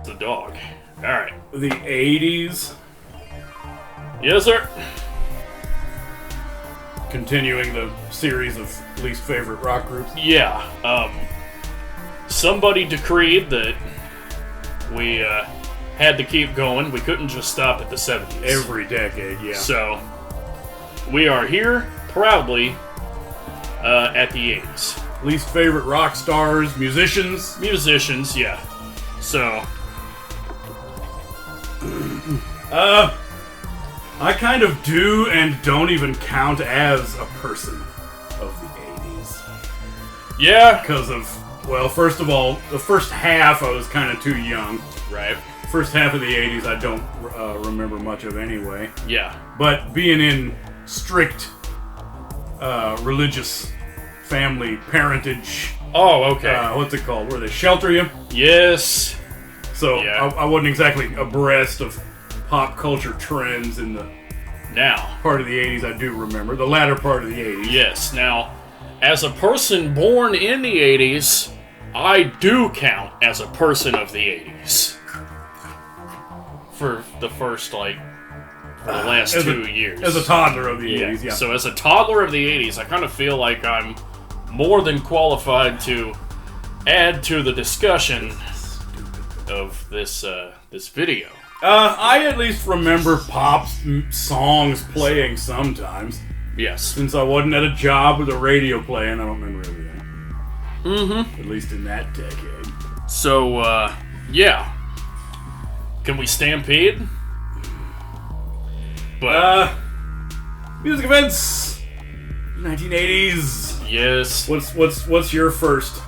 It's a dog. Alright. The 80s. Yes, sir. Continuing the series of least favorite rock groups. Yeah. Somebody decreed that we had to keep going. We couldn't just stop at the 70s. Every decade, yeah. So, we are here proudly at the 80s. Least favorite rock stars, musicians. Musicians, yeah. So, I kind of do and don't even count as a person of the 80s. yeah. Because of, well, first of all, the first half I was kind of too young. Right. First half of the 80s I don't remember much of anyway. Yeah. But being in strict religious family parentage, Oh, okay. what's it called? Where they shelter you? Yes. So Yeah. I wasn't exactly abreast of pop culture trends in the Now. part of the 80s I do remember. The latter part of the 80s. Yes. Now, as a person born in the 80s, I do count as a person of the 80s. For the first, for the last 2 years. As a toddler of the 80s, yeah. So as a toddler of the 80s, I kind of feel like I'm more than qualified to add to the discussion of this video. I at least remember pop songs playing sometimes. Yes. Since I wasn't at a job with a radio playing, I don't remember everything. Mm-hmm. At least in that decade. So, yeah. Can we stampede? But music events, 1980s. yes. What's your first?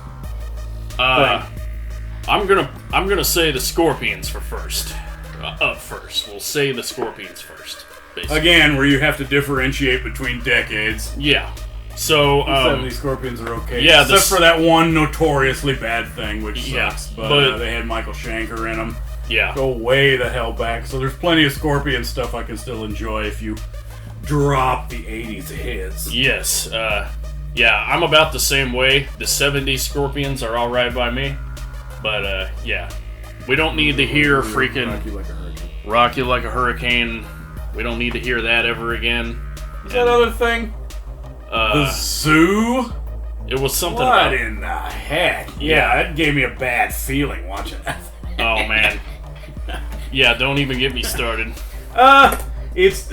I'm gonna say the Scorpions for first. Up first. We'll say the Scorpions first. Basically. Again, where you have to differentiate between decades. Yeah. So, 70s Scorpions are okay. yeah, Except for that one notoriously bad thing, which Yeah, sucks. but- But they had Michael Schenker in them. yeah. Go way the hell back. So there's plenty of Scorpion stuff I can still enjoy if you drop the 80s hits. Yes. Yeah, I'm about the same way. The 70s Scorpions are alright by me. But, yeah. We don't need to hear freaking Rock You Like a Hurricane. Rock You Like a Hurricane. We don't need to hear that ever again. Is that other thing? The Zoo? It was something What about... in the heck? Yeah, that gave me a bad feeling watching that. Oh, man. Yeah, don't even get me started. It's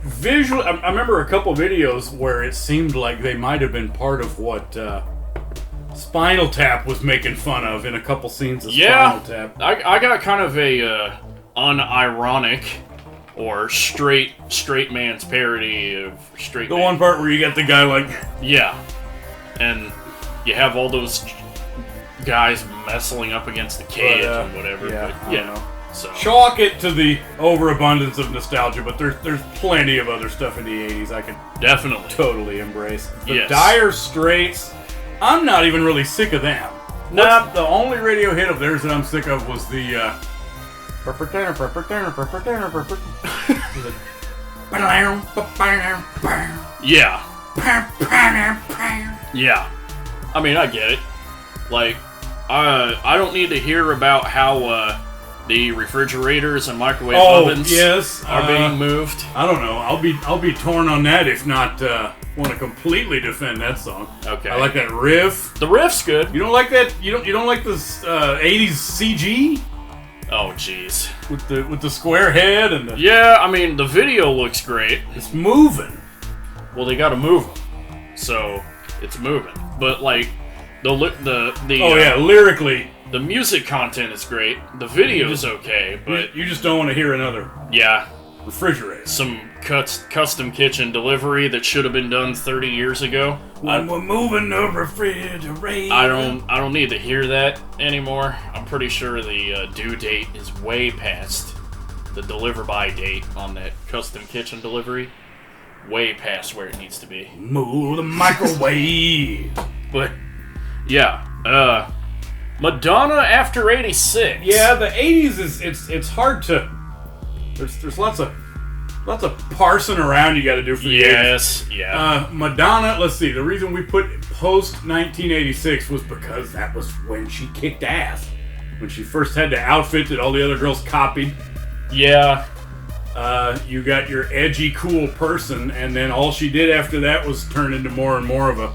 visual. I remember a couple videos where it seemed like they might have been part of what Spinal Tap was making fun of in a couple scenes of Yeah, Spinal Tap. I got kind of a unironic or straight man's parody of straight. The man. one part where you got the guy like, Yeah, and you have all those guys messling up against the cage and whatever. yeah, but I don't know. So Chalk it to the overabundance of nostalgia, but there's plenty of other stuff in the 80s I could definitely. totally embrace. The Yes. Dire Straits, I'm not even really sick of them. Nah. The only radio hit of theirs that I'm sick of was the Yeah. Yeah. I mean, I get it. Like, I don't need to hear about how the refrigerators and microwave ovens are being moved. I don't know. I'll be torn on that if not want to completely defend that song. Okay. I like that riff. The riff's good. You don't like that? You don't like this 80s CG Oh, jeez. with the square head and the, Yeah, I mean, the video looks great. it's moving. Well, they gotta move them. So, it's moving. But, like, Lyrically, the music content is great. The video's okay, but, you just don't want to hear another yeah. refrigerator. Some custom kitchen delivery that should have been done 30 years ago. When we're moving the refrigerator. I don't need to hear that anymore. I'm pretty sure the due date is way past the deliver by date on that custom kitchen delivery. Way past where it needs to be. Move the microwave. But yeah, Madonna after 86. Yeah, the 80s is it's hard to. There's lots of parsing around you got to do for the 80s. Yes, yeah. Madonna, let's see. The reason we put post 1986 was because that was when she kicked ass. when she first had the outfit that all the other girls copied. Yeah. You got your edgy, cool person, and then all she did after that was turn into more and more of a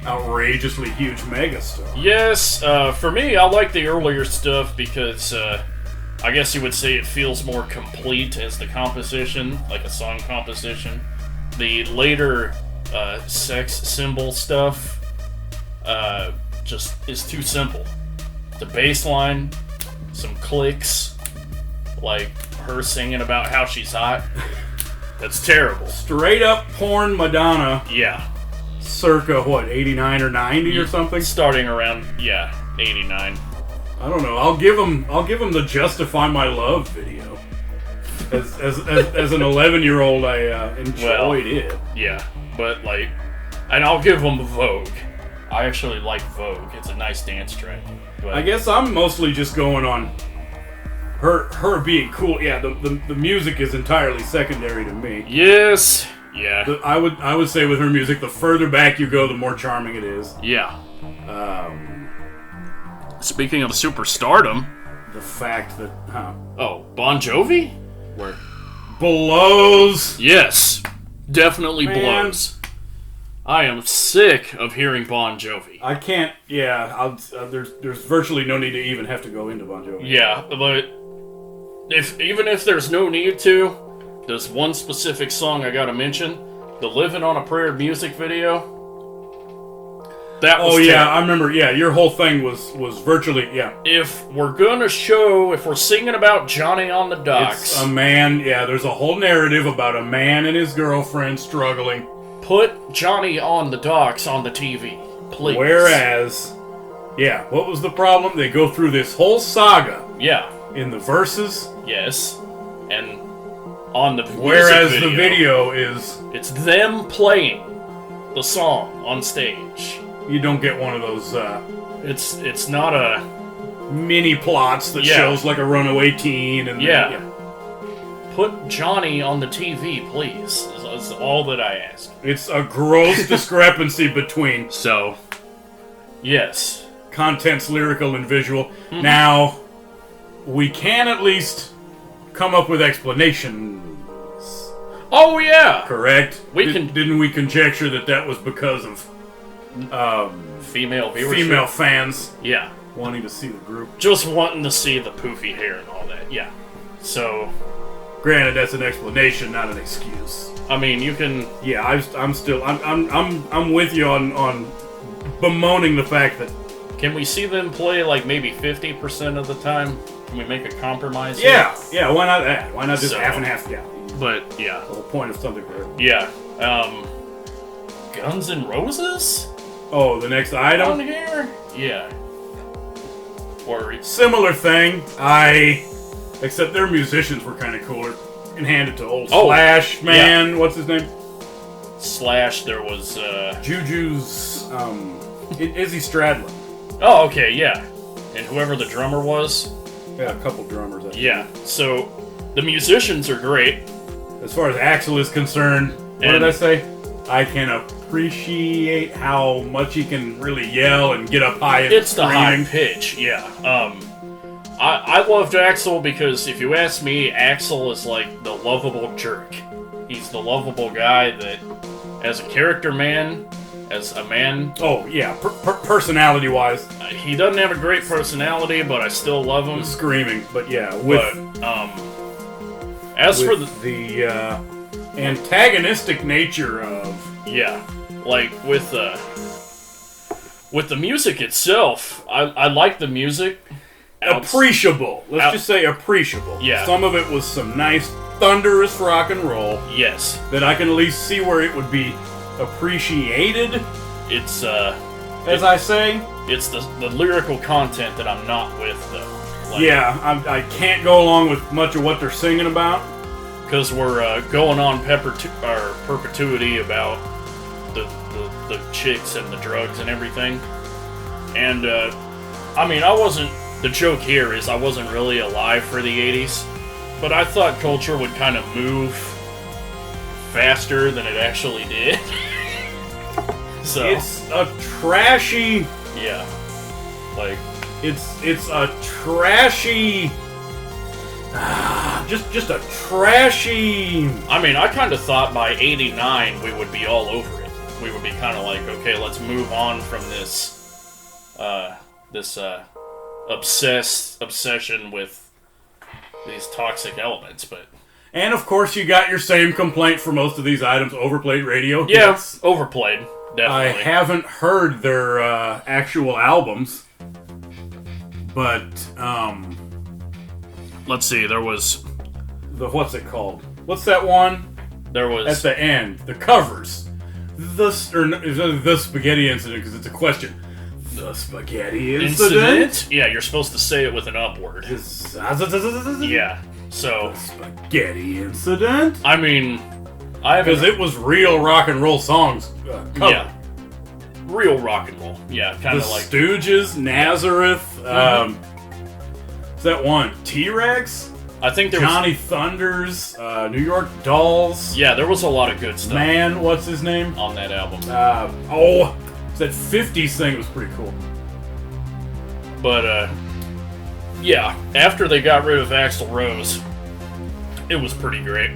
outrageously huge megastar. Yes, for me, I like the earlier stuff because I guess you would say it feels more complete as the composition, like a song composition. The later sex symbol stuff just is too simple. The bass line, some clicks, like her singing about how she's hot. That's terrible. Straight up porn Madonna. Yeah. Circa, what, 89 or 90 or something? Starting around, 89. I don't know. I'll give them the Justify My Love video. As an 11-year-old, I enjoyed it. Yeah, but and I'll give them Vogue. I actually like Vogue. It's a nice dance track. But I guess I'm mostly just going on her being cool. Yeah, the music is entirely secondary to me. Yes. Yeah. I would say with her music, the further back you go, the more charming it is. Yeah. Speaking of superstardom, the fact that Bon Jovi? Where? Blows. Yes. Definitely Man. blows. I am sick of hearing Bon Jovi. I can't. Yeah, there's virtually no need to even have to go into Bon Jovi. Yeah, but even if there's no need to, there's one specific song I gotta mention: the "Living on a Prayer" music video. That was terrible. I remember. Yeah, your whole thing was virtually If we're singing about Johnny on the docks, it's a man. Yeah, there's a whole narrative about a man and his girlfriend struggling. Put Johnny on the docks on the TV, please. Whereas, what was the problem? They go through this whole saga. Yeah. In the verses. Yes. And on the whereas music the video is it's them playing the song on stage. You don't get one of those it's not a mini plots that shows like a runaway teen and Put Johnny on the TV, please. That's all that I ask. It's a gross discrepancy between yes, content's lyrical and visual. Mm-hmm. Now we can at least come up with explanations. Oh yeah, correct. Didn't we conjecture that was because of female viewership? Female fans, wanting to see the group, just wanting to see the poofy hair and all that. Yeah. So, granted, that's an explanation, not an excuse. I mean, you can. Yeah, I'm with you on bemoaning the fact that. Can we see them play like maybe 50% of the time? Can we make a compromise? Yeah, why not that? Why not just half and half? Yeah. But the whole point of something for it. Yeah. Guns N' Roses? Oh, the next item? On here? Yeah. Or similar thing. Except their musicians were kind of cooler. And handed to old Slash man. Yeah. What's his name? Slash. There was Juju's Izzy Stradlin. Oh, okay, yeah. And whoever the drummer was. Yeah, a couple drummers. I think. Yeah. So the musicians are great. As far as Axl is concerned, what did I say? I can appreciate how much he can really yell and get up high and it's screaming. The high pitch, yeah. I loved Axl because if you ask me, Axl is like the lovable jerk. He's the lovable guy that, as a character man, as a man... Oh, yeah, personality-wise. He doesn't have a great personality, but I still love him. Screaming, but yeah. As for the antagonistic nature of... Yeah, like with the music itself, I like the music. Appreciable. Let's just say appreciable. Yeah. Some of it was some nice, thunderous rock and roll. Yes. That I can at least see where it would be appreciated. It's, as I say... It's the lyrical content that I'm not with, though. I can't go along with much of what they're singing about. Because we're going on perpetuity about the chicks and the drugs and everything. And, the joke here is I wasn't really alive for the 80s, but I thought culture would kind of move faster than it actually did. So it's a trashy... Yeah. Like... It's a trashy, just a trashy. I mean, I kind of thought by '89 we would be all over it. We would be kind of like, okay, let's move on from this, obsession with these toxic elements, but. And of course, you got your same complaint for most of these items: overplayed radio. Yeah, hits. overplayed. Definitely. I haven't heard their actual albums, but let's see. There was what's it called? What's that one? There was at the end the covers. The spaghetti incident, because it's a question. The spaghetti incident? Yeah, you're supposed to say it with an up word. Yeah. So the spaghetti incident. I mean, because it was real rock and roll songs. Yeah, real rock and roll. Yeah, kind of like Stooges, Nazareth. Is that one T-Rex? I think there Johnny Thunders, New York Dolls. Yeah, there was a lot of good stuff. Man, what's his name on that album? That 50s thing was pretty cool. But yeah, after they got rid of Axl Rose, it was pretty great.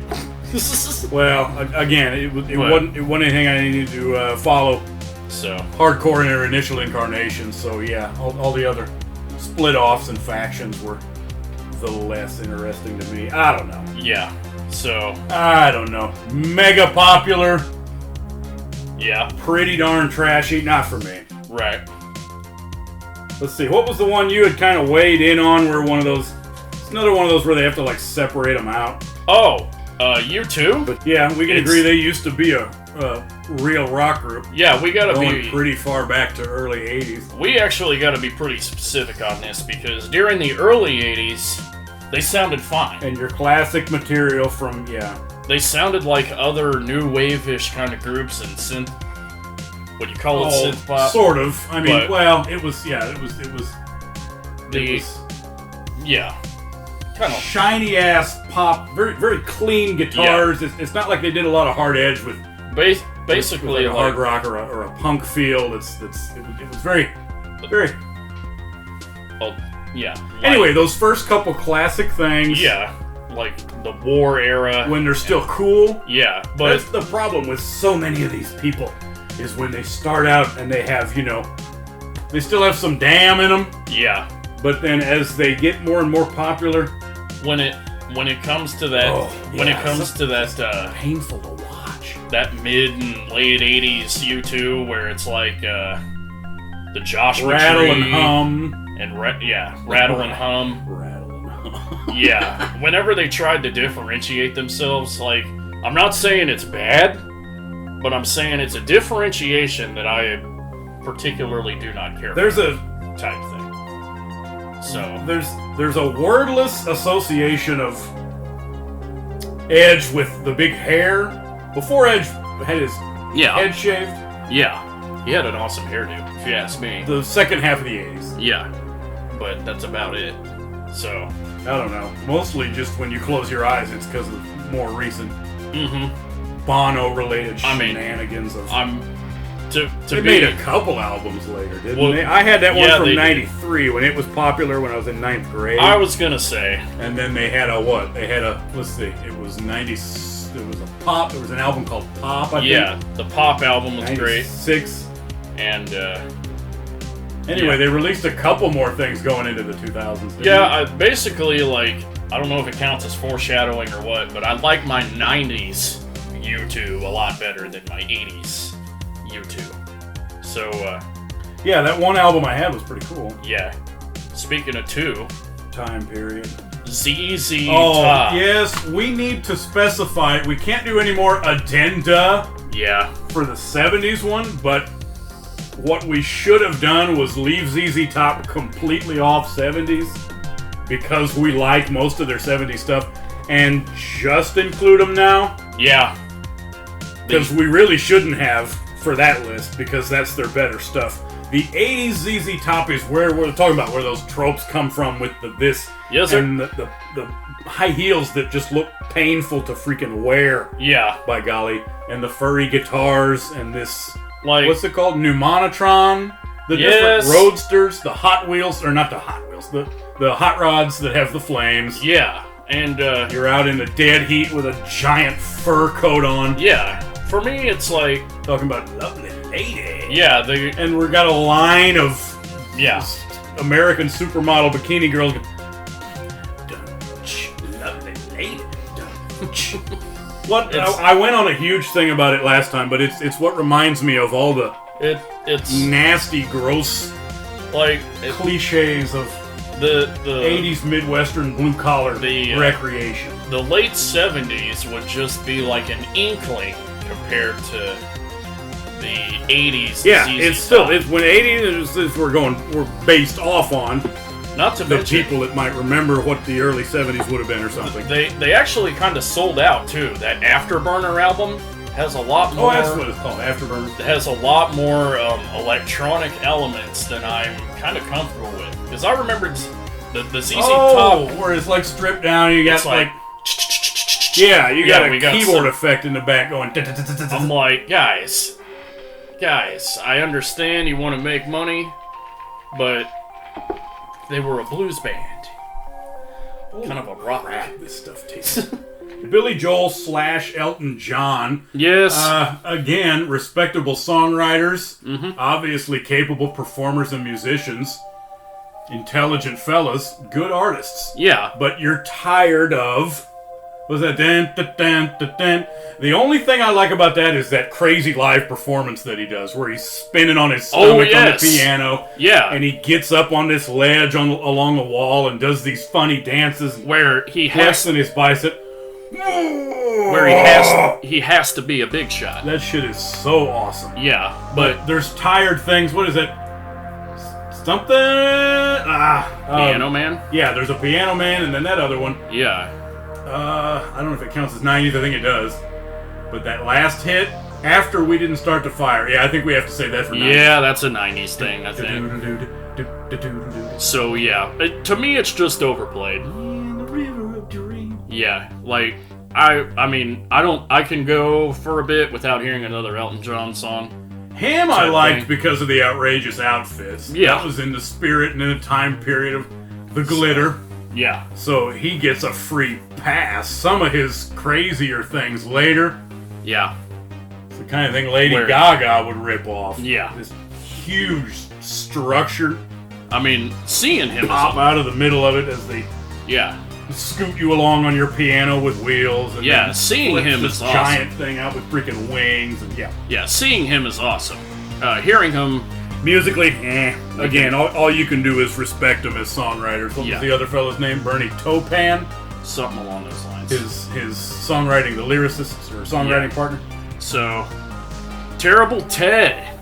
Well, again, it wasn't anything I needed to follow. So hardcore in their initial incarnation. So yeah, all the other split offs and factions were the less interesting to me. I don't know. Yeah. So I don't know. Mega popular. Yeah. Pretty darn trashy. Not for me. Right. Let's see. What was the one you had kind of weighed in on? Where one of those? It's another one of those where they have to like separate them out. Oh, U2. But yeah, we can agree they used to be a real rock group. Yeah, we gotta be pretty far back to early '80s. We actually gotta be pretty specific on this because during the early '80s, they sounded fine. And your classic material from they sounded like other new wave-ish kind of groups and synth. What do you call it? Synth pop. Sort of. I mean, it was. Kind of shiny ass pop, very very clean guitars. Yeah. It's not like they did a lot of hard edge with basically like a hard rock or a punk feel. It was very very. Well, yeah. Anyway, those first couple classic things. Yeah, like the war era when they're still cool. Yeah, but that's the problem with so many of these people is when they start out and they have they still have some damn in them. Yeah. But then as they get more and more popular, when it comes to that painful to watch. That mid and late '80s U2 where it's like the Joshua Rattle Tree and Hum and Rattle and Hum. Yeah, whenever they tried to differentiate themselves, like I'm not saying it's bad, but I'm saying it's a differentiation that I particularly do not care. There's a type thing. So there's a wordless association of Edge with the big hair. Before Edge had his head shaved. Yeah, he had an awesome hairdo, if you ask me. The second half of the '80s. Yeah, but that's about it. So I don't know. Mostly just when you close your eyes, it's because of more recent Bono-related shenanigans. They made a couple albums later, didn't they? I had that one from '93 when it was popular when I was in 9th grade. I was gonna say. And then they had let's see, it was '90. There was a pop. There was an album called Pop. I think. The Pop album was 96. Great. And anyway, they released a couple more things going into the 2000s. I basically I don't know if it counts as foreshadowing or what, but I like my '90s U2 a lot better than my '80s U2. So, that one album I had was pretty cool. Yeah. Speaking of time period. ZZ Top. Yes, we need to specify. We can't do any more addenda. Yeah. For the 70s one, but what we should have done was leave ZZ Top completely off 70s because we like most of their 70s stuff and just include them now. Yeah. Because we really shouldn't have for that list because that's their better stuff. The 80s ZZ Top is where we're talking about, where those tropes come from with this and the high heels that just look painful to freaking wear. Yeah. By golly. And the furry guitars and this, what's it called? Pneumonotron The different roadsters, the Hot Wheels, or not the Hot Wheels, the hot rods that have the flames. Yeah, and you're out in the dead heat with a giant fur coat on. Yeah, for me it's like talking about lovely lady. Yeah, and we got a line of American supermodel bikini girls. Lovely lady. What I went on a huge thing about it last time, but it's what reminds me of all the it's nasty, gross, cliches of the 80s Midwestern blue collar recreation. The late 70s would just be like an inkling compared to the 80s. Yeah, it's when 80s is we're based off on. Not to mention people that might remember what the early 70s would have been or something. They actually kind of sold out too. That Afterburner album has a lot more. Oh, that's what it's called, Afterburner. It has a lot more electronic elements than I'm kind of comfortable with. Because I remember the ZZ Top, where it's like stripped down. You got like you got a keyboard effect in the back going. I'm like, guys, I understand you want to make money, but they were a blues band. Kind of a rock. This stuff tastes. Billy Joel / Elton John. Yes. Again, respectable songwriters. Obviously capable performers and musicians. Intelligent fellas. Good artists. Yeah. But you're tired of... Was that dun, dun, dun, dun, dun. The only thing I like about that is that crazy live performance that he does, where he's spinning on his stomach on the piano. Yeah. And he gets up on this ledge along the wall and does these funny dances. Where he has... flexing his bicep. Where he has to be a big shot. That shit is so awesome. Yeah. But there's tired things. What is it? Something... Piano Man? Yeah, there's a Piano Man and then that other one. Yeah. I don't know if it counts as 90s. I think it does. But that last hit, after We Didn't Start the Fire. Yeah, I think we have to say that for 90s. Yeah, that's a 90s thing, I think. So, yeah. To me, it's just overplayed. Yeah, like, I can go for a bit without hearing another Elton John song. Him I liked because of the outrageous outfits. Yeah. That was in the spirit and in the time period of the glitter. Yeah. So he gets a free pass. Some of his crazier things later. Yeah. It's the kind of thing Lady Gaga would rip off. Yeah. This huge structure. I mean, seeing him pop out of the middle of it as they scoot you along on your piano with wheels. And seeing him is awesome. Giant thing out with freaking wings. And yeah, seeing him is awesome. Hearing him... musically, Again, all you can do is respect him as songwriters. What was the other fellow's name? Bernie Taupin? Something along those lines. His songwriting, the lyricist or songwriting partner. So, Terrible Ted.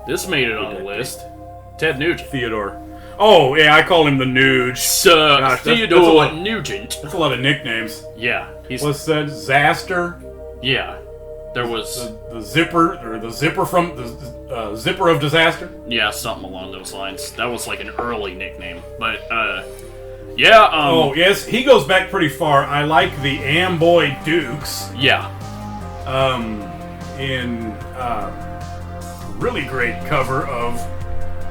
This made it on the list. Ted Nugent. Theodore. Oh, yeah, I call him the Nuge. Theodore Nugent. That's a lot of nicknames. Yeah. What's that? Zaster? Yeah. There was... The Zipper, or the Zipper from... the Zipper of Disaster? Yeah, something along those lines. That was like an early nickname. But, oh, yes, he goes back pretty far. I like the Amboy Dukes. Yeah. In really great cover of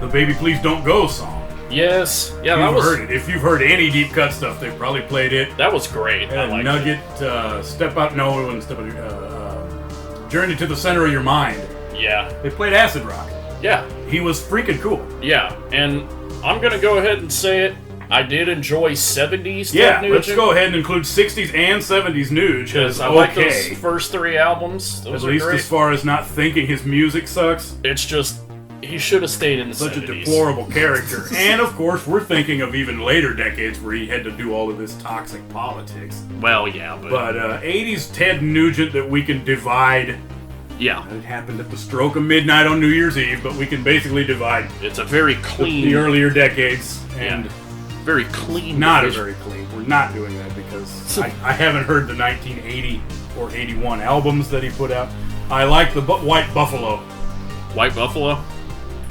the Baby Please Don't Go song. Yes. Yeah, that was... heard it. If you've heard any deep cut stuff, they've probably played it. That was great. I liked Nugget, it. Step Out, no, and Step Out, Journey to the Center of Your Mind. Yeah. They played acid rock. Yeah. He was freaking cool. Yeah, and I'm going to go ahead and say it. I did enjoy 70s Ted Nugent. Let's go ahead and include 60s and 70s Nuge. Because I like those first three albums. Those At least great. As far as not thinking his music sucks. It's just, he should have stayed in the 70s. Such a deplorable character. And, of course, we're thinking of even later decades where he had to do all of this toxic politics. Well, yeah, but 80s Ted Nugent that we can divide... Yeah. It happened at the stroke of midnight on New Year's Eve, but we can basically divide... It's a very clean... The earlier decades, and... Very clean. Not a very clean. We're not doing that because I haven't heard the 1980 or 81 albums that he put out. I like the White Buffalo. White Buffalo?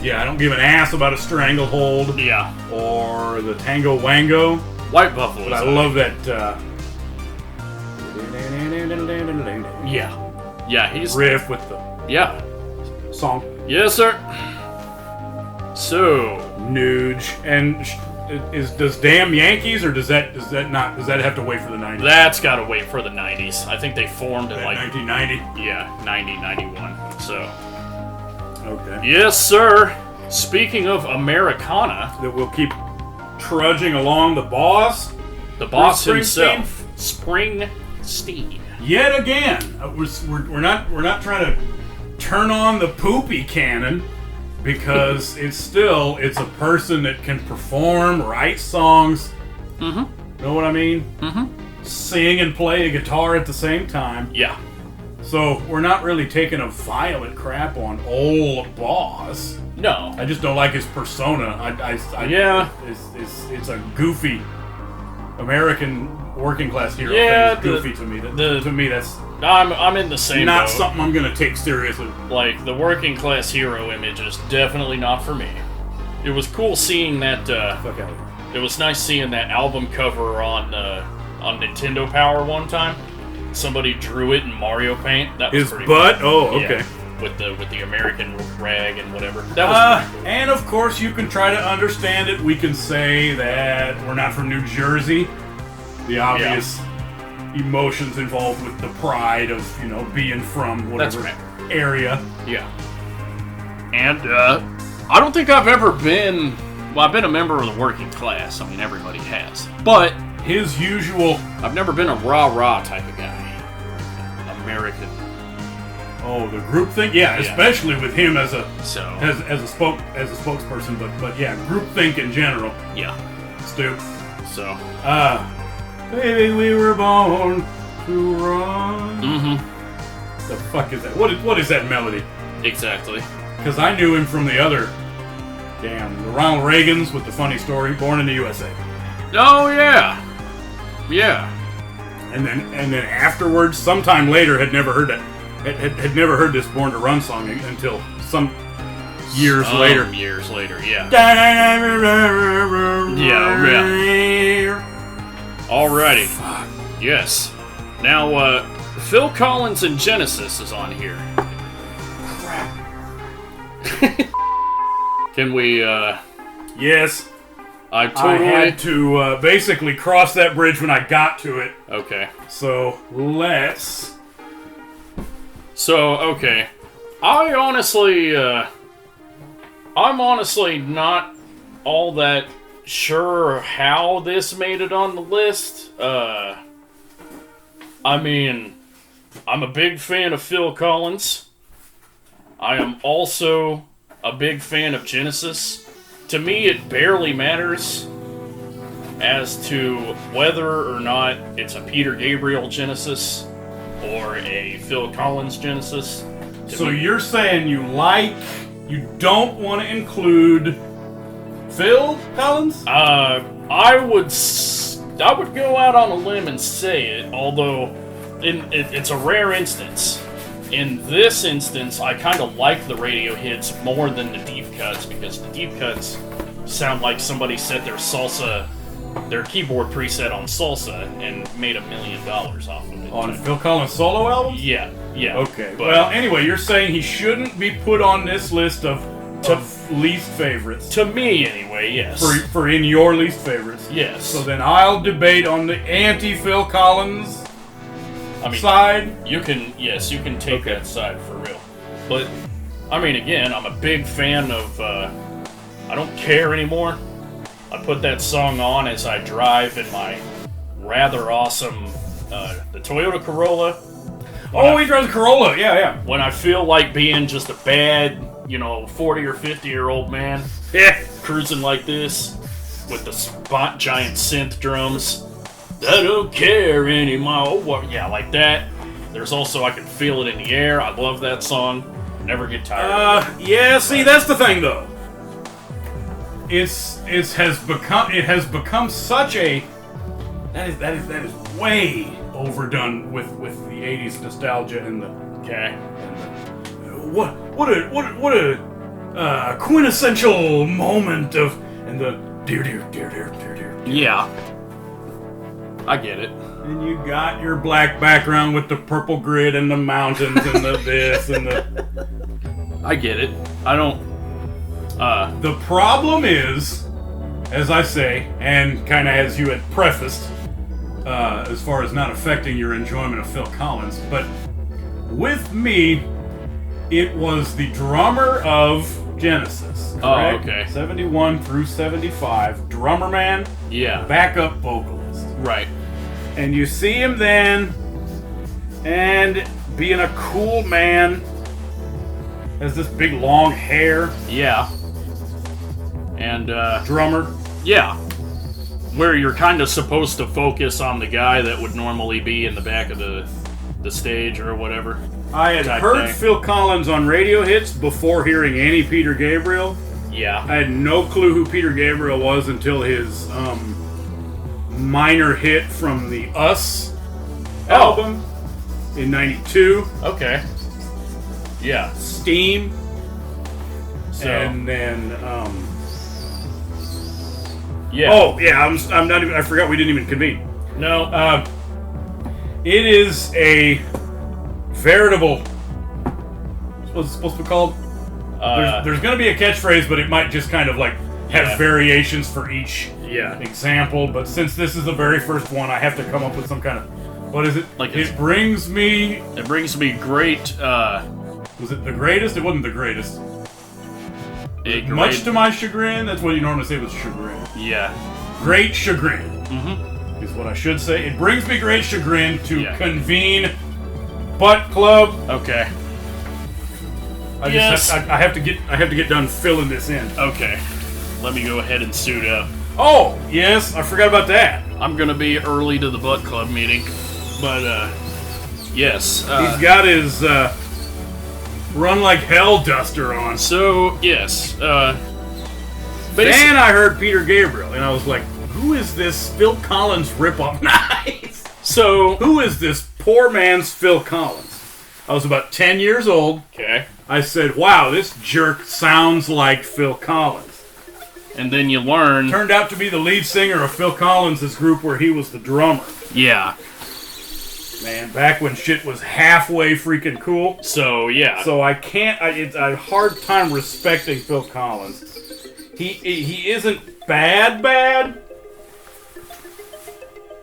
Yeah, I don't give an ass about a Stranglehold. Yeah. Or the Tango Wango. White Buffalo. But I love that. Yeah. Yeah, he's... riff with the Yeah. song. Yes, sir. So, Nuge. And does Damn Yankees, or does that have to wait for the 90s? that's gotta wait for the 90s. I think they formed in like 1990. Yeah, 90, 91. So, Okay. yes, sir. Speaking of Americana, That we'll keep trudging along the boss. the boss Bruce himself, Springsteen. Yet again, we're not trying to turn on the poopy cannon, because it's a person that can perform, write songs. Mm-hmm. Know what I mean? Mm-hmm. Sing and play a guitar at the same time. Yeah. So we're not really taking a violent crap on old boss. No. I just don't like his persona. Yeah. It's a goofy American working class hero. Yeah, thing. It's goofy to me. To me, that's I'm in the same not boat. something I'm gonna take seriously. Like, the working class hero image is definitely not for me. It was cool seeing that, Fuck out of here. it was nice seeing that album cover on Nintendo Power one time. Somebody drew it in Mario Paint. That was His pretty butt? cool. Oh, okay. Yeah, with the American rag and whatever. That was pretty cool. And of course, you can try to understand it. We can say that we're not from New Jersey. The obvious emotions involved with the pride of, being from whatever That's area. Yeah. And, I don't think I've ever been... Well, I've been a member of the working class. I mean, everybody has. But His usual... I've never been a rah-rah type of guy. American. Oh, the group thing? Yeah, especially with him as a So, as a spokesperson, but yeah, group think in general. yeah. Stu. So, Baby, we were born to run. mm-hmm. The fuck is that? What is that melody? Exactly. Because I knew him from the other, the Ronald Reagan's with the funny story, Born in the USA. Oh, yeah. Yeah. And then afterwards, sometime later, had never heard that, had never heard this Born to Run song until some years later. Years later, yeah. Yeah. Alrighty. Fuck. Yes. Now, Phil Collins and Genesis is on here. Crap. Can we, Yes. I I totally... had to basically cross that bridge when I got to it. Okay. So let's. So, okay. I'm honestly not all that sure how this made it on the list. I mean, I'm a big fan of Phil Collins. I am also a big fan of Genesis. To me, it barely matters as to whether or not it's a Peter Gabriel Genesis or a Phil Collins Genesis. So you're saying you don't want to include Phil Collins? I would go out on a limb and say it, although it's a rare instance. In this instance, I kind of like the radio hits more than the deep cuts, because the deep cuts sound like somebody set their keyboard preset on salsa and made $1 million off of it. On Phil Collins solo albums? Yeah. Okay. But Well, anyway, you're saying he shouldn't be put on this list of least favorites. to me, anyway, yes. For in your least favorites. Yes. So then I'll debate on the anti-Phil Collins side. You can take that side for real. But, I mean, again, I'm a big fan of, I don't care anymore. I put that song on as I drive in my rather awesome, the Toyota Corolla. He drives a Corolla, yeah. When I feel like being just a bad, 40 or 50-year-old man, cruising like this, with the giant synth drums. I don't care anymore. Yeah, like that. There's also I Can Feel It in the Air. I love that song. Never get tired of it. Yeah, see, that's the thing, though. It has become such a... That is way overdone with the 80s nostalgia and the... Okay. What a quintessential moment of... And the... Dear. Yeah. I get it. And you got your black background with the purple grid and the mountains and the this and the... I get it. I don't... The problem is, as I say, and kind of as you had prefaced, as far as not affecting your enjoyment of Phil Collins, but with me, it was the drummer of Genesis. Correct? Oh, okay. 71 through 75, drummer man, Yeah. backup vocalist. Right. And you see him then, and being a cool man, has this big long hair, Yeah. And, drummer. yeah. Where you're kind of supposed to focus on the guy that would normally be in the back of the stage or whatever. I had type heard thing. Phil Collins on radio hits before hearing any Peter Gabriel. Yeah. I had no clue who Peter Gabriel was until his minor hit from the Us album in '92, Okay. Yeah. Steam, So. and then Yeah. oh yeah, I'm not even, I forgot we didn't even convene. No. It is a veritable. What's it supposed to be called? There's going to be a catchphrase, but it might just kind of like have Yeah. variations for each Yeah. example. But since this is the very first one, I have to come up with some kind of, what is it? Like it brings me. It brings me great, Was it the greatest? It wasn't the greatest. a Much great- to my chagrin. That's what you normally say with chagrin. Yeah. Great chagrin Mm-hmm. is what I should say. It brings me great chagrin to Yeah. convene Butt Club. Okay. I Yes. I have to get done filling this in. Okay. Let me go ahead and suit up. Oh, yes, I forgot about that. I'm gonna be early to the butt club meeting, but yes. He's got his Run Like Hell duster on. So yes. Then I heard Peter Gabriel, and I was like, who is this Phil Collins ripoff? Nice! So Who is this poor man's Phil Collins? I was about 10 years old. okay. I said, wow, this jerk sounds like Phil Collins. And then you learn. Turned out to be the lead singer of Phil Collins' group where he was the drummer. Yeah. Man, back when shit was halfway freaking cool. So yeah. So I can't. It's a hard time respecting Phil Collins. He isn't bad.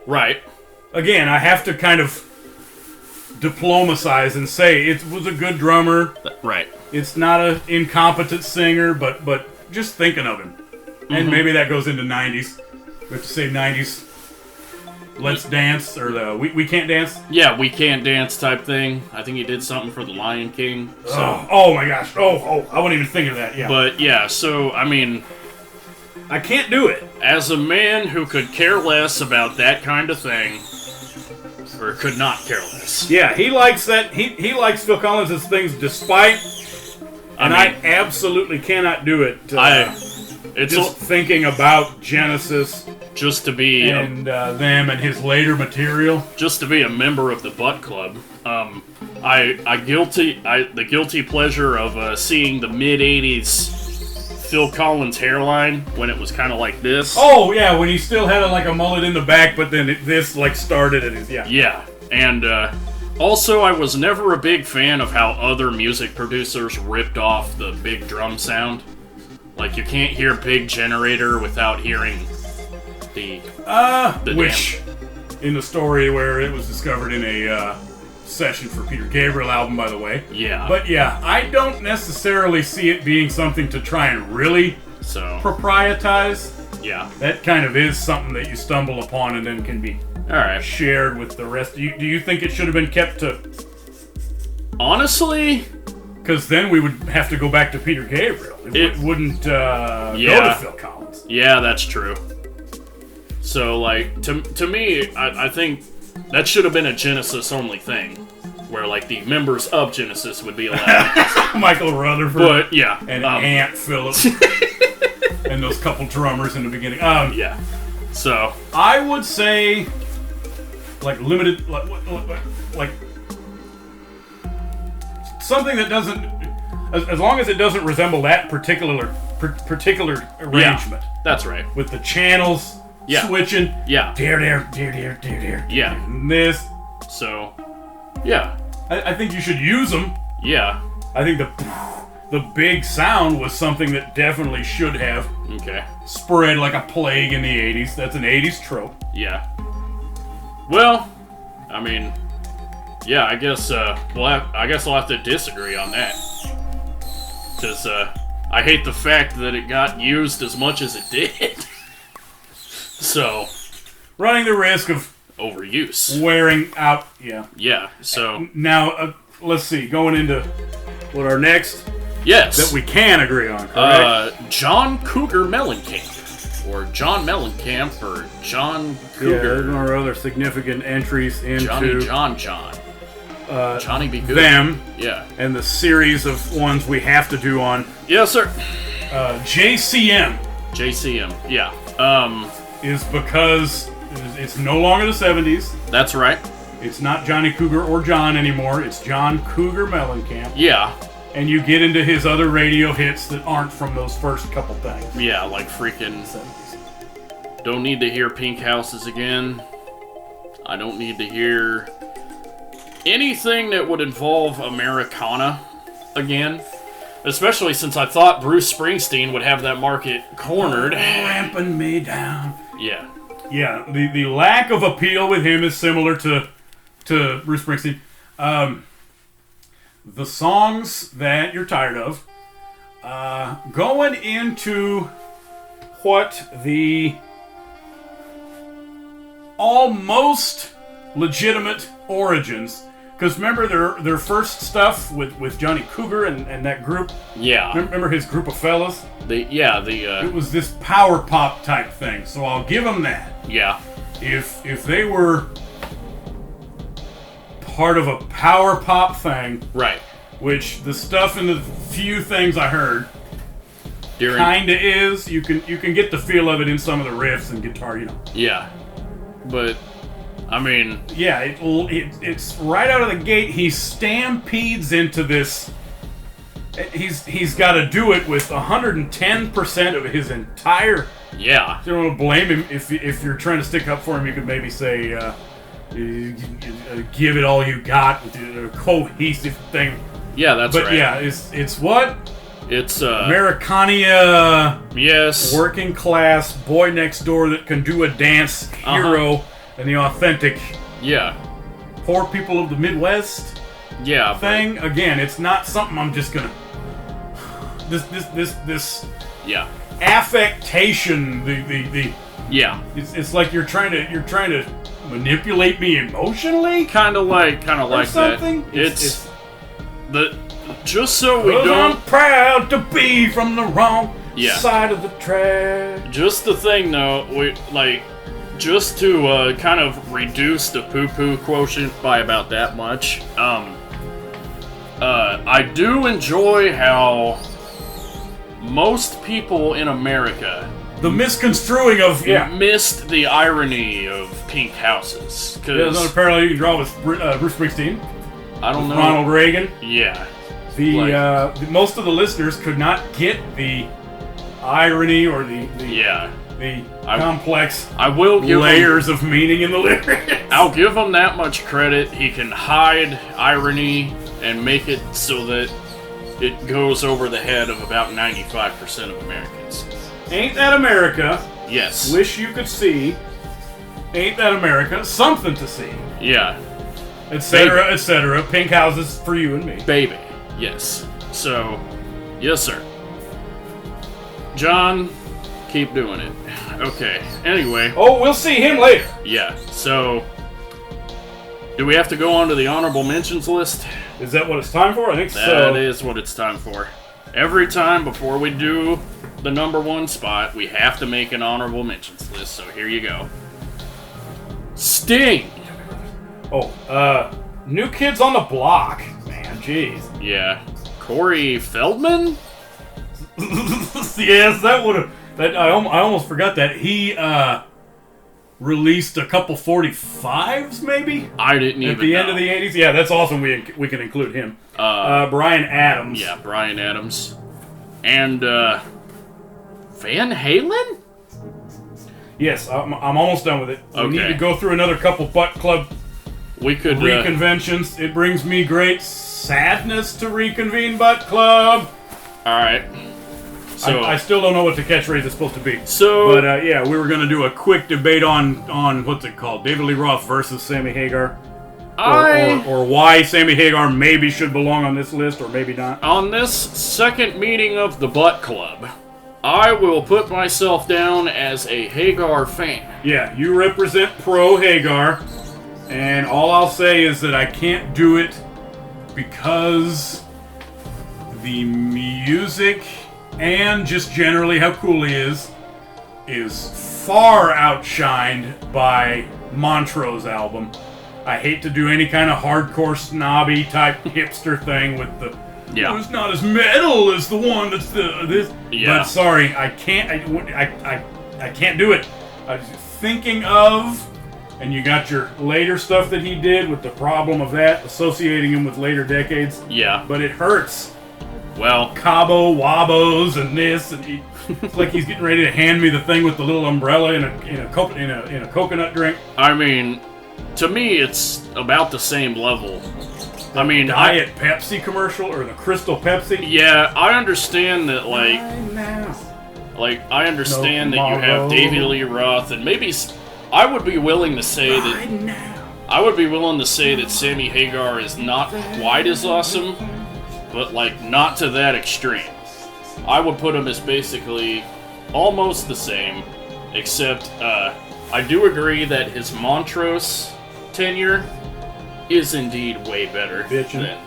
Right. Again, I have to kind of diplomatize and say it was a good drummer. Right. It's not an incompetent singer, but just thinking of him, and maybe that goes into '90s. We have to say '90s. Let's Dance or the We Can't Dance. Yeah, we can't dance type thing. I think he did something for the Lion King. So. Oh my gosh. Oh, I wouldn't even think of that. Yeah. But yeah. So I mean, I can't do it. as a man who could care less about that kind of thing, or could not care less. Yeah, he likes that. He likes Phil Collins' things despite, and I mean, absolutely cannot do it. It's just thinking about Genesis just to be and them and his later material. just to be a member of the Butt Club. The guilty pleasure of seeing the mid '80s Phil Collins hairline when it was kind of like this. Oh yeah, when he still had like a mullet in the back, but then this like started at his Yeah, and also I was never a big fan of how other music producers ripped off the big drum sound. Like you can't hear Big Generator without hearing the which in the story where it was discovered in a session for Peter Gabriel album, by the way. Yeah. But yeah, I don't necessarily see it being something to try and really So proprietize. yeah. That kind of is something that you stumble upon and then can be All right. shared with the rest. Do you think it should have been kept to? Honestly, Because then we would have to go back to Peter Gabriel. It wouldn't go to Phil Collins. yeah, that's true. So, like, to me, I think that should have been a Genesis only thing, where like the members of Genesis would be allowed. Michael Rutherford But yeah, and Ant Phillips and those couple drummers in the beginning. yeah. So I would say, like limited, like something that doesn't, as long as it doesn't resemble that particular arrangement. yeah, that's right. With the channels switching. Yeah. Dear. Yeah. And this. So yeah, I think you should use them. yeah. I think the big sound was something that definitely should have spread like a plague in the 80s. That's an 80s trope. Yeah. Well, I mean, yeah, I guess I'll have to disagree on that. Because I hate the fact that it got used as much as it did. So, running the risk of overuse, wearing out. Yeah. So now, let's see. Going into what our next. Yes. That we can agree on. Correct. John Cougar Mellencamp, or John Mellencamp, or John Cougar. Yeah, or other significant entries into Johnny Be Good. Them. Yeah. And the series of ones we have to do on. Yes, sir. JCM. Yeah. Is because it's no longer the 70s. That's right. It's not Johnny Cougar or John anymore. It's John Cougar Mellencamp. Yeah. And you get into his other radio hits that aren't from those first couple things. Yeah, like freaking 70s. Don't need to hear Pink Houses again. I don't need to hear anything that would involve Americana again. Especially since I thought Bruce Springsteen would have that market cornered. Ramping me down. Yeah. Yeah, the lack of appeal with him is similar to Bruce Springsteen. The songs that you're tired of, going into what the almost legitimate origins, because remember their first stuff with Johnny Cougar and that group? Yeah. Remember his group of fellas? It was this power pop type thing, so I'll give them that. Yeah. If they were part of a power pop thing, right? Which the stuff in the few things I heard kinda is. You can get the feel of it in some of the riffs and guitar, Yeah, but I mean, yeah, it's right out of the gate. He stampedes into this. He's got to do it with 110% of his entire. Yeah. You don't want to blame him if you're trying to stick up for him. You could maybe say. Give it all you got with a cohesive thing. Yeah, that's right. But yeah, it's what? It's Americana. Yes. Working class boy next door that can do a dance hero and the authentic. Yeah. Poor people of the Midwest. Yeah. Thing again. It's not something I'm just gonna. This. Yeah. Affectation. The. Yeah. It's like you're trying to manipulate me emotionally, kind of like something. That. It's the just so we don't. I'm proud to be from the wrong side of the track. Just the thing, though, just to kind of reduce the poo-poo quotient by about that much. I do enjoy how most people in America. The misconstruing of missed the irony of Pink Houses. There's another parallel you can draw with Bruce Springsteen. I don't know. Ronald Reagan. Yeah. Most of the listeners could not get the irony or the complex layers of meaning in the lyrics. I'll give him that much credit. He can hide irony and make it so that it goes over the head of about 95% of Americans. Ain't That America? Yes. Wish You Could See. Ain't That America? Something to See. Yeah. Etc., etc. Pink Houses for you and me. Baby. Yes. So, yes, sir. John, keep doing it. Okay. Anyway. Oh, we'll see him later. Yeah. So, do we have to go on to the honorable mentions list? Is that what it's time for? I think so. That is what it's time for. Every time before we do the number one spot, we have to make an honorable mentions list. So here you go. Sting. Oh, New Kids on the Block. Man, jeez. Yeah. Corey Feldman? Yes, that would have. I almost forgot that. He released a couple 45s, maybe? I didn't even know. At the end of the 80s? Yeah, that's awesome. We can include him. Bryan Adams. Yeah, Bryan Adams. And, Van Halen? Yes, I'm almost done with it. We need to go through another couple Butt Club reconventions. It brings me great sadness to reconvene Butt Club. All right. So I still don't know what the catchphrase is supposed to be. So, but yeah, we were gonna do a quick debate on what's it called, David Lee Roth versus Sammy Hagar, or why Sammy Hagar maybe should belong on this list or maybe not. On this second meeting of the Butt Club, I will put myself down as a Hagar fan. Yeah, you represent pro Hagar, and all I'll say is that I can't do it because the music and just generally how cool he is far outshined by Montrose' album. I hate to do any kind of hardcore snobby type hipster thing with the it's not as metal as the one that's this. Yeah. But sorry, I can't. I can't do it. I was thinking of, and you got your later stuff that he did with the problem of that associating him with later decades. Yeah. But it hurts. Well, Cabo Wabos and this, and it's like he's getting ready to hand me the thing with the little umbrella in a coconut drink. I mean, to me, it's about the same level. I mean, Diet Pepsi commercial or the Crystal Pepsi. Yeah, I understand that. Like I understand that you have David Lee Roth, and maybe I would be willing to say that. I would be willing to say that Sammy Hagar is not quite as awesome. But, like, not to that extreme. I would put him as basically almost the same, except I do agree that his Montrose tenure is indeed way better than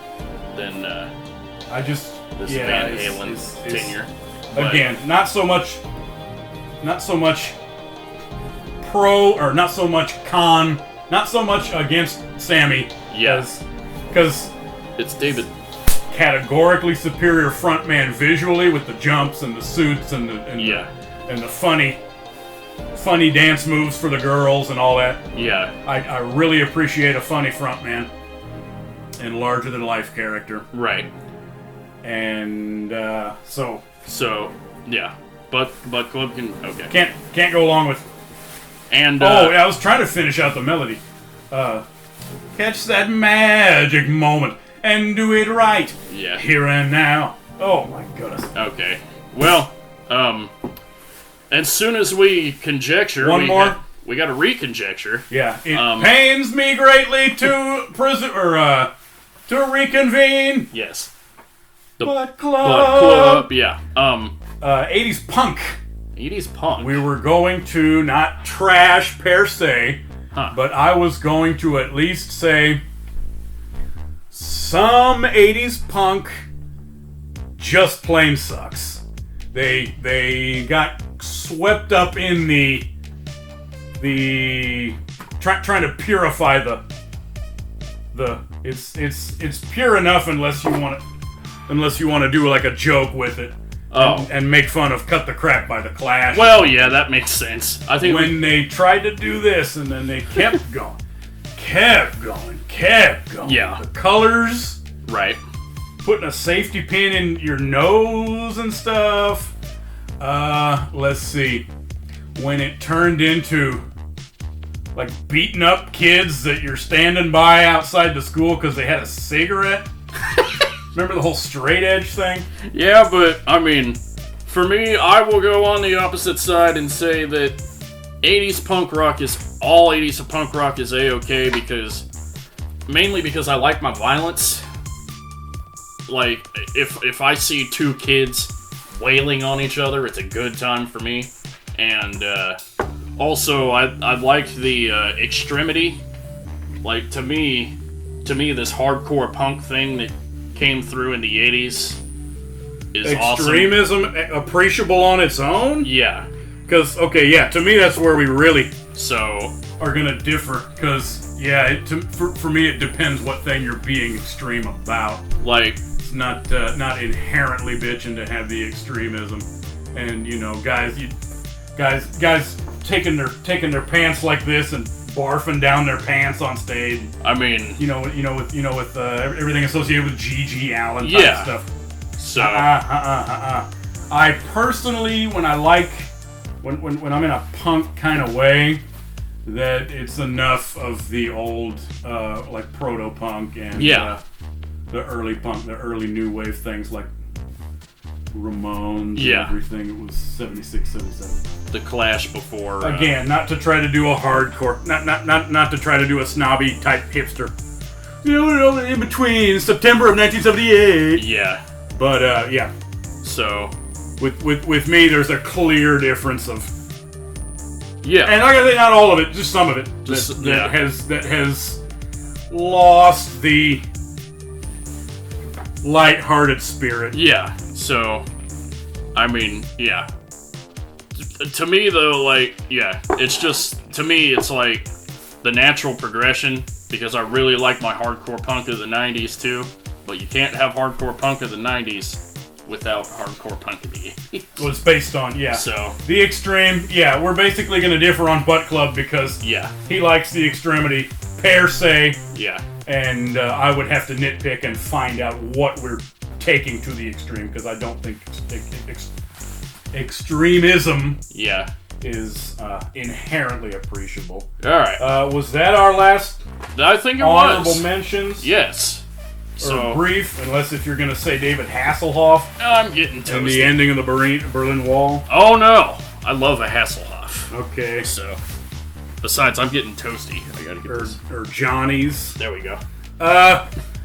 this Van Halen's tenure. But, again, not so much pro, or not so much con, not so much against Sammy. Yes. Because it's David. Categorically superior frontman visually with the jumps and the suits and the funny dance moves for the girls and all that. Yeah. I really appreciate a funny frontman and larger than life character. Right. And so yeah. But Club can okay. Can't go along with. And I was trying to finish out the melody. Catch that magic moment. And do it right. Yeah. Here and now. Oh my goodness. Okay. Well, as soon as we conjecture, we got to reconjecture. Yeah. It pains me greatly to reconvene. Yes. The Butt Club. Yeah. 80s punk. 80s punk. We were going to not trash per se, but I was going to at least say. Some 80s punk just plain sucks. They got swept up in the trying to purify the it's pure enough unless you want to do like a joke with it. And make fun of Cut the Crap by the Clash. Well, yeah, that makes sense. I think when they tried to do this and then they kept going. Kept going. Yeah. The colors. Right. Putting a safety pin in your nose and stuff. Let's see. When it turned into, like, beating up kids that you're standing by outside the school because they had a cigarette. Remember the whole straight edge thing? Yeah, but, I mean, for me, I will go on the opposite side and say that 80s punk rock is A-okay mainly because I like my violence. Like, if I see two kids wailing on each other, it's a good time for me. And also, I liked the extremity. Like, to me, this hardcore punk thing that came through in the 80s is Extremism awesome. Appreciable on its own? Yeah. Because, to me that's where we really are gonna differ. Because, for me it depends what thing you're being extreme about. Like, it's not inherently bitching to have the extremism. And, guys taking their pants like this and barfing down their pants on stage. I mean, with everything associated with G.G. Allen type stuff. So I personally, when I'm in a punk kind of way, that it's enough of the old like proto punk and the early punk, the early new wave things like Ramones, Yeah. and everything. It was 76, 77. The Clash before. Again, not to try to do a hardcore, not to try to do a snobby type hipster. You know, in between September of 1978. Yeah. But yeah. So. With me, there's a clear difference of. Yeah. And I gotta say, not all of it, just some of it Just, that has lost the light-hearted spirit. Yeah. So, I mean, yeah. To me, though, like, yeah, it's just, to me, it's like the natural progression, because I really like my hardcore punk of the 90s, too, but you can't have hardcore punk of the 90s without hardcore punk of the 80s. Well, it's based on, yeah. So. The extreme, yeah, we're basically going to differ on Butt Club because Yeah. he likes the extremity per se, Yeah. and I would have to nitpick and find out what we're taking to the extreme, because I don't think extremism Yeah. is inherently appreciable. Alright. Was that our last I think it honorable was. mentions? Yes. Or So. brief, unless if you're going to say David Hasselhoff I'm getting and toasty. the ending of the Berlin Wall. Oh no! I love a Hasselhoff. Okay. So. Besides, I'm getting toasty. I gotta get this. Or Johnny's. There we go.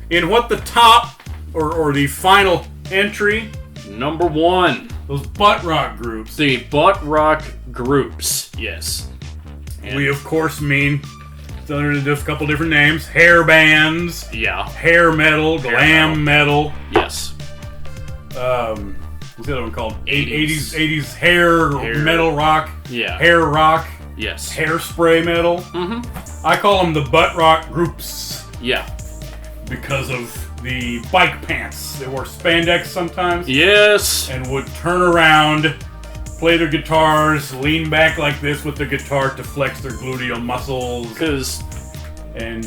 In what the top or the final entry, Number 1. those butt rock groups. The butt rock groups. Yes. And We of course mean under just a couple different names: hair bands, yeah. hair metal, glam metal. Yes. What's the other one called? 80s. 80s hair metal rock. Yeah. Hair rock. Yes. Hairspray metal. Mm-hmm. I call them the butt rock groups Yeah. because of the bike pants. They wore spandex sometimes Yes. and would turn around, play their guitars, lean back like this with the guitar to flex their gluteal muscles Because and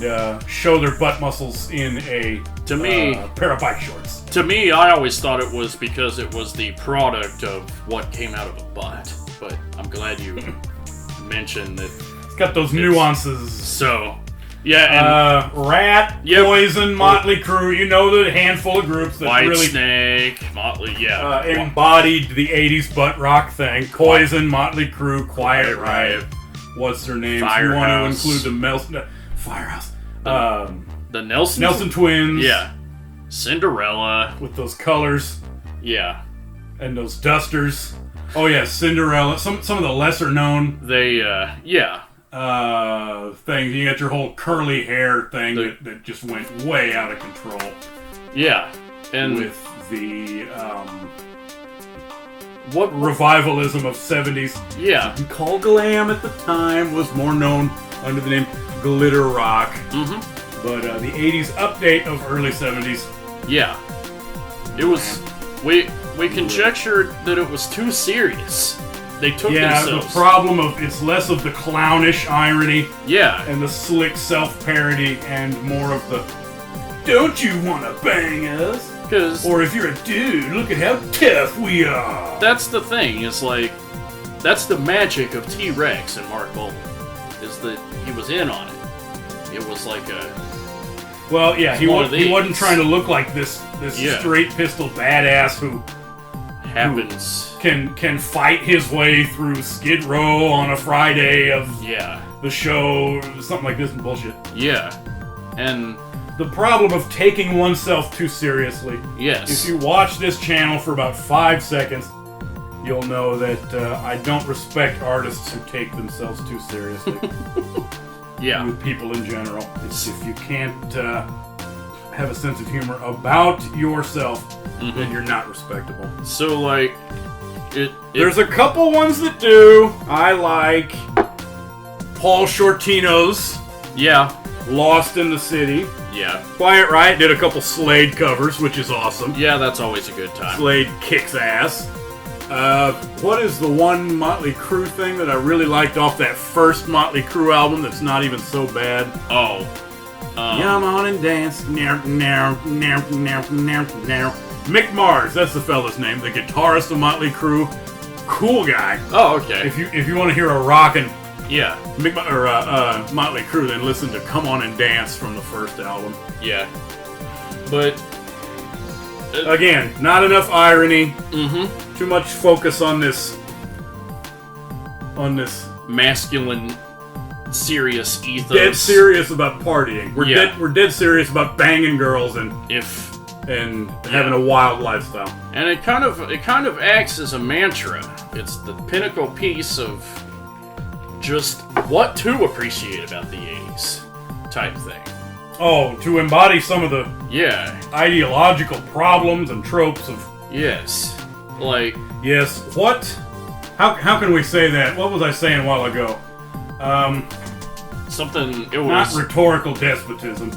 show their butt muscles in a to me, pair of bike shorts. I always thought it was because it was the product of what came out of a butt. But I'm glad you mentioned that. It's got those nuances. So, yeah, and Rat, Yep. Poison, Motley Crue, you know the handful of groups that White really Snake, Motley, yeah. embodied the 80s butt rock thing. Poison, Motley Crue, Quiet Riot. What's their names? You want to Firehouse. include the Firehouse. The Nelson. Nelson Twins. Yeah. Cinderella. With those colors Yeah. and those dusters. Oh yeah, Cinderella. Some of the lesser known They, yeah. things. You got your whole curly hair thing that just went way out of control. Yeah. And With the what revivalism of 70s. Yeah. Call glam at the time was more known under the name glitter rock. Mm-hmm. But the 80s update of early 70s. Yeah. It was. We conjectured that it was too serious. They took themselves. The problem of it's less of the clownish irony Yeah. and the slick self-parody and more of the don't you want to bang us? Because Or if you're a dude, look at how tough we are. that's the thing. It's like that's the magic of T-Rex and Mark Bolan, is that he was in on it. It was like a Well, yeah, he these. wasn't trying to look like this Yeah. straight pistol badass who happens. can fight his way through Skid Row on a Friday of Yeah. the show, something like this and bullshit. Yeah. And The problem of taking oneself too seriously. yes. If you watch this channel for about 5 seconds, you'll know that I don't respect artists who take themselves too seriously. Yeah. With people in general. It's if you can't have a sense of humor about yourself, then you're not respectable. So like it There's a couple ones that do. I like Paul Shortino's yeah. Lost in the City. Yeah. Quiet Riot did a couple Slade covers, which is awesome. Yeah, that's always a good time. Slade kicks ass. What is the one Motley Crue thing that I really liked off that first Motley Crue album that's not even so bad? Oh. Come on and dance. Mick Mars, that's the fella's name, the guitarist of Motley Crue. Cool guy. Oh, okay. If you want to hear a rockin' Yeah. Motley Crue, then listen to "Come On and Dance" from the first album. Yeah. But Again, not enough irony. Mm-hmm. Too much focus on this. Masculine, serious ethos. Dead serious about partying. Yeah. We're dead serious about banging girls and having a wild lifestyle. And it kind of acts as a mantra. It's the pinnacle piece of just what to appreciate about the 80s type thing. Oh, to embody some of the ideological problems and tropes of... Yes. Like... Yes, what? How can we say that? What was I saying a while ago? Something... It was... Not rhetorical despotism.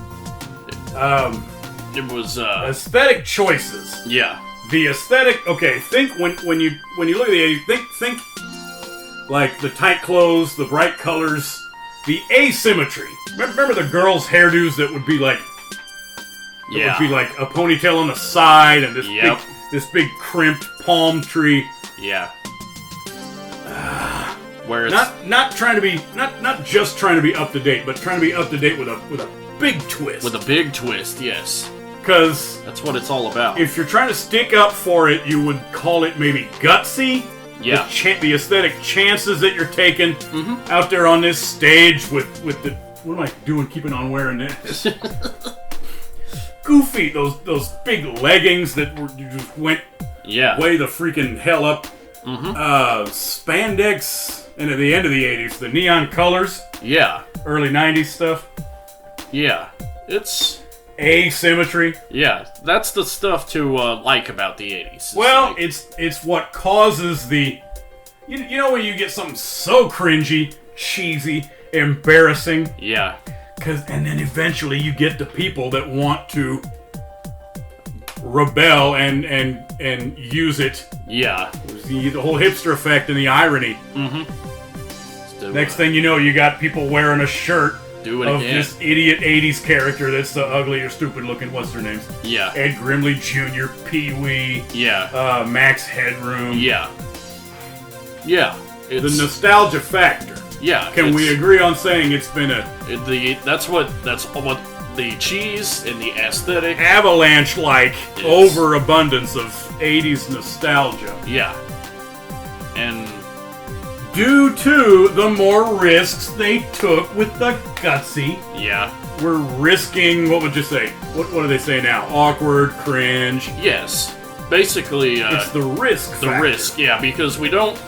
It was, aesthetic choices. Yeah. The aesthetic... Okay, think when you look at the 80s, think like the tight clothes, the bright colors... The asymmetry. Remember the girls' hairdos that would be like, would be like a ponytail on the side and this big crimped palm tree. Yeah. Where it's not trying to be not just trying to be up to date, but trying to be up to date with a big twist. With a big twist, yes. Because that's what it's all about. If you're trying to stick up for it, you would call it maybe gutsy. Yeah. The aesthetic chances that you're taking out there on this stage with the... What am I doing keeping on wearing this? Goofy, those big leggings that just went way the freaking hell up. Spandex, and at the end of the 80s, the neon colors. Yeah. Early 90s stuff. Yeah. It's... Asymmetry. Yeah, that's the stuff to like about the 80s. Well, it's what causes the... You know when you get something so cringy, cheesy, embarrassing? Yeah. And then eventually you get the people that want to rebel and use it. Yeah. The whole hipster effect and the irony. Next thing you know, you got people wearing a shirt of this idiot 80s character that's the ugly or stupid looking, what's their names? Yeah. Ed Grimley Jr., Pee-wee. Yeah. Max Headroom. Yeah. Yeah. The nostalgia factor. Yeah. Can we agree on saying it's been that's what the cheese and the aesthetic avalanche-like overabundance of 80s nostalgia. Yeah. And due to the more risks they took with the gutsy. Yeah. We're risking, what would you say? What do they say now? Awkward, cringe. Yes. Basically, it's the risk factor. The risk, yeah, because we don't...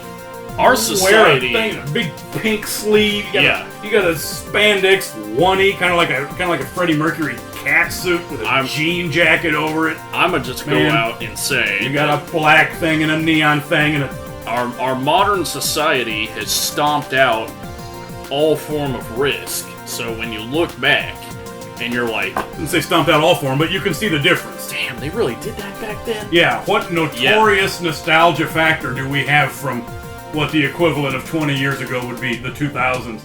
Our society... Wear a big pink sleeve. You got a spandex oneie, kind of like a Freddie Mercury cat suit with a jean jacket over it. I'ma just go out and say... You got a black thing and a neon thing and a... Our modern society has stomped out all form of risk. So when you look back and you're like... I didn't say stomped out all form, but you can see the difference. Damn, they really did that back then? Yeah, what notorious nostalgia factor do we have from what the equivalent of 20 years ago would be, the 2000s?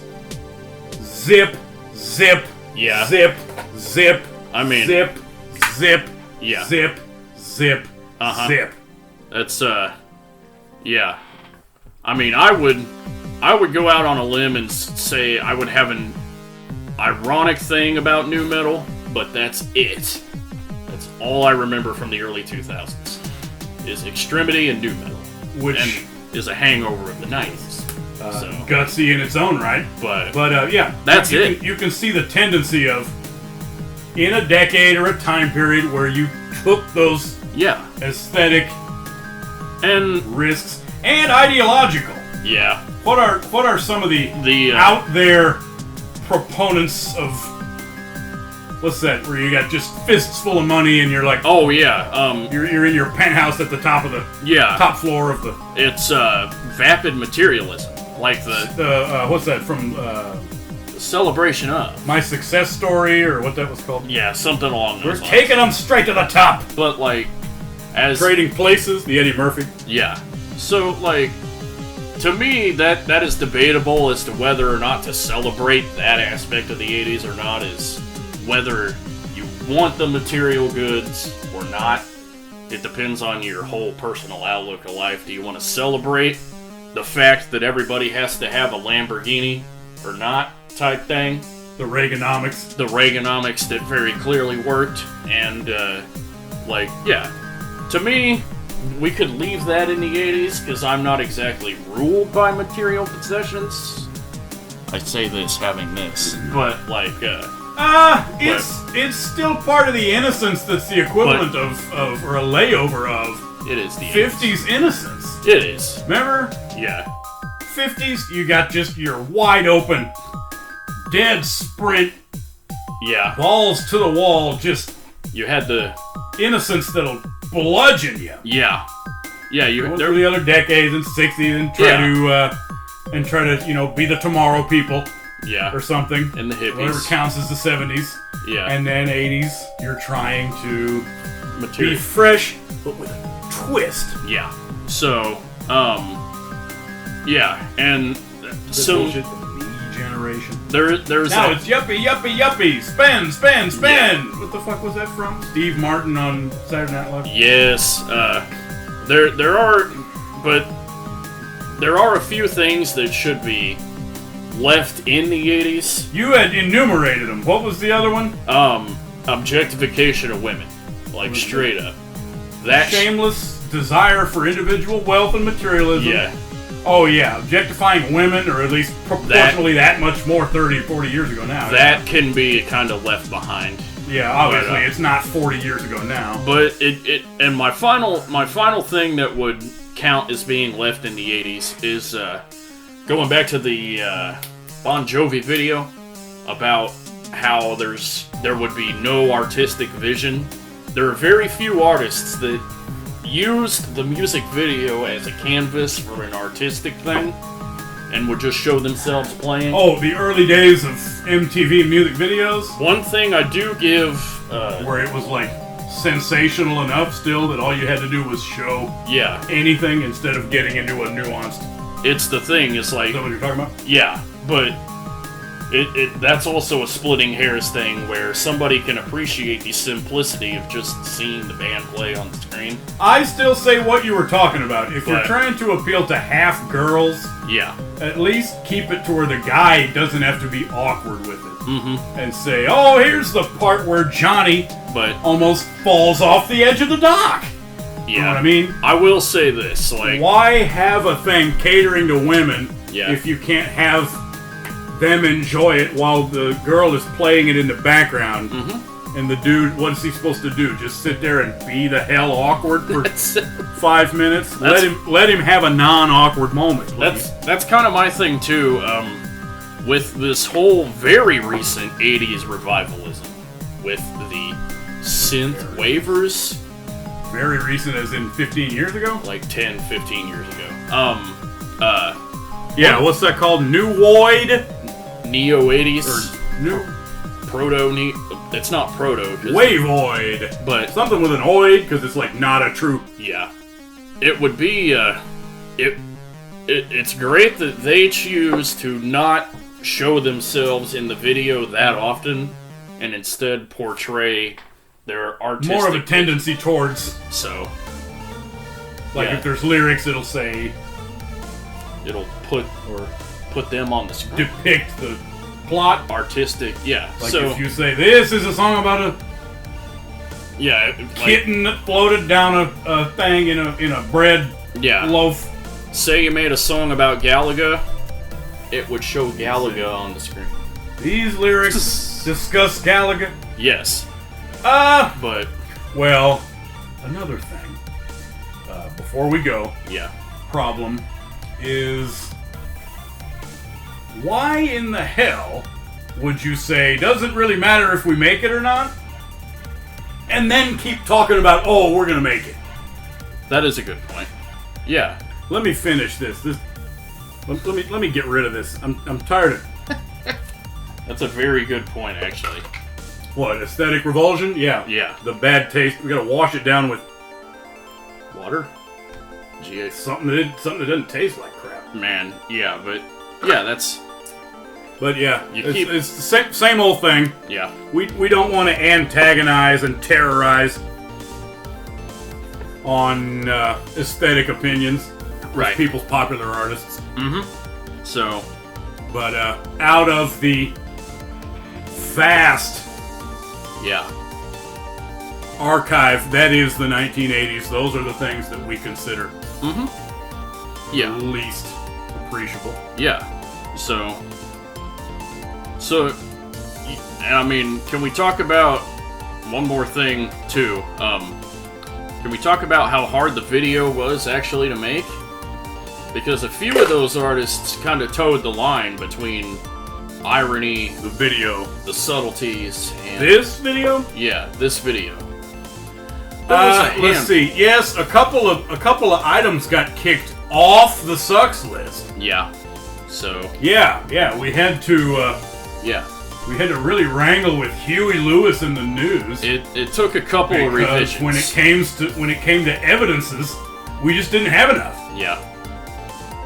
Zip, zip, zip, zip, zip, zip, zip, zip, zip. That's, yeah. I mean, I would go out on a limb and say I would have an ironic thing about nu metal, but that's it. That's all I remember from the early 2000s is extremity and nu metal, which is a hangover of the 90s. Gutsy in its own right, but yeah, that's it. You can see the tendency of in a decade or a time period where you took those aesthetic and risks and ideological. Yeah. What are some of the out there proponents of what's that? Where you got just fists full of money and you're like, oh yeah, you're in your penthouse at the top of the top floor of the. It's vapid materialism, like the what's that from? Celebration of My Success Story or what that was called. Yeah, something along those lines. We're taking them straight to the top. But like, as Trading Places, the Eddie Murphy. Yeah. So like, to me, that is debatable as to whether or not to celebrate that aspect of the 80s or not, is whether you want the material goods or not. It depends on your whole personal outlook of life. Do you want to celebrate the fact that everybody has to have a Lamborghini or not type thing? The Reaganomics. The Reaganomics that very clearly worked. And, like, yeah. To me, we could leave that in the 80s, because I'm not exactly ruled by material possessions. I say this having this, but like, it's still part of the innocence that's the equivalent of or a layover of it is the 50s innocence. It is. Remember? Yeah. 50s, you got just your wide open, dead sprint, yeah, balls to the wall, just you had the innocence that'll bludgeon you. Yeah. Yeah, Go through the other decades and 60s and try to be the tomorrow people. Yeah. Or something. And the hippies. Whatever counts as the 70s. Yeah. And then 80s, you're trying to be fresh, but with a twist. Yeah. So, yeah, and so bullshit, the me generation. There's now it's yuppie, spend. Yeah. What the fuck was that from? Steve Martin on Saturday Night Live. Yes, there are a few things that should be left in the 80s. You had enumerated them. What was the other one? Objectification of women, like straight up. That shameless desire for individual wealth and materialism. Yeah. Oh yeah, objectifying women, or at least proportionally that much more 30 or 40 years ago now. That can be kind of left behind. Yeah, obviously it's not 40 years ago now. But and my final thing that would count as being left in the 80s is going back to the Bon Jovi video about how there would be no artistic vision. There are very few artists that used the music video as a canvas for an artistic thing and would just show themselves playing. Oh, the early days of MTV music videos? One thing I do give... where it was like sensational enough still that all you had to do was show anything instead of getting into a nuanced... It's the thing, it's like... Is that what you're talking about? Yeah, but that's also a splitting hairs thing where somebody can appreciate the simplicity of just seeing the band play on the screen. I still say what you were talking about. If you're trying to appeal to half girls, at least keep it to where the guy doesn't have to be awkward with it. Mm-hmm. And say, oh, here's the part where Johnny almost falls off the edge of the dock. Yeah. You know what I mean? I will say this, like... Why have a thing catering to women if you can't have them enjoy it while the girl is playing it in the background? Mm-hmm. And the dude, what is he supposed to do? Just sit there and be the hell awkward for 5 minutes? Let him have a non-awkward moment, please. That's kind of my thing, too, with this whole very recent 80s revivalism, with the synth waivers. Very recent as in 15 years ago? Like 10, 15 years ago. Yeah, what's that called? New Void? Neo-80s? Or new... Proto-neo... It's not proto. Waveoid! But... Something with an oid, because it's like not a true... Yeah. It would be, it's great that they choose to not show themselves in the video that often, and instead portray their artistic... More of a tendency towards... So... Like if there's lyrics, it'll say... It'll put them on the screen. Depict the plot. Artistic, yeah. Like so, if you say, this is a song about a kitten that floated down a thing in a bread loaf. Say you made a song about Galaga, it would show Galaga on the screen. These lyrics discuss Galaga? Yes. But... Well, another thing, before we go, problem is... Why in the hell would you say, doesn't really matter if we make it or not? And then keep talking about, oh, we're gonna make it. That is a good point. Yeah. Let me finish this. Let me get rid of this. I'm tired of That's a very good point, actually. What, aesthetic revulsion? Yeah. Yeah. The bad taste. We gotta wash it down with water? Gee, something that doesn't taste like crap. Man, yeah, but yeah, that's... But yeah, it's the same old thing. Yeah. We don't want to antagonize and terrorize on aesthetic opinions. Right. People's popular artists. Mm-hmm. So... But out of the vast archive, that is the 1980s. Those are the things that we consider Yeah. least appreciable. Yeah. So, and I mean, can we talk about one more thing too? Can we talk about how hard the video was actually to make? Because a few of those artists kind of towed the line between irony, The video. the subtleties, and This video? yeah, this video. Let's see. Yes, a couple of items got kicked off the sucks list. Yeah. So Yeah, we had to yeah, really wrangle with Huey Lewis in the news. it took a couple of Because revisions. when it came to evidences, we just didn't have enough. Yeah.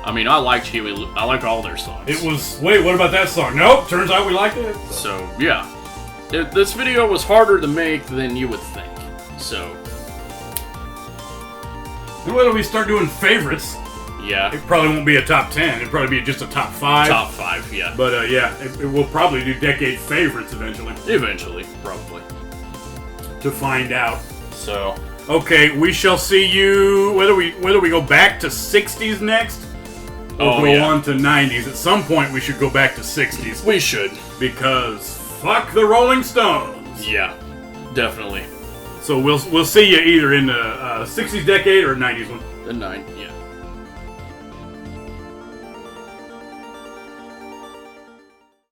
I mean, I liked Huey. I like all their songs. It was, wait, what about that song? Nope, turns out we liked it. So yeah, this video was harder to make than you would think. So And whether we start doing favorites, yeah, it probably won't be a top 10. It'll probably be just a top 5. top 5. Yeah, But yeah, it will probably do decade favorites eventually eventually, probably. to find out. So Okay, we shall see you whether we go back to 60s next or go on to 90s. At some point we should go back to 60s we should. because fuck the Rolling Stones. Yeah, definitely. So we'll see you either in the 60s decade or 90s one. The 9. Yeah.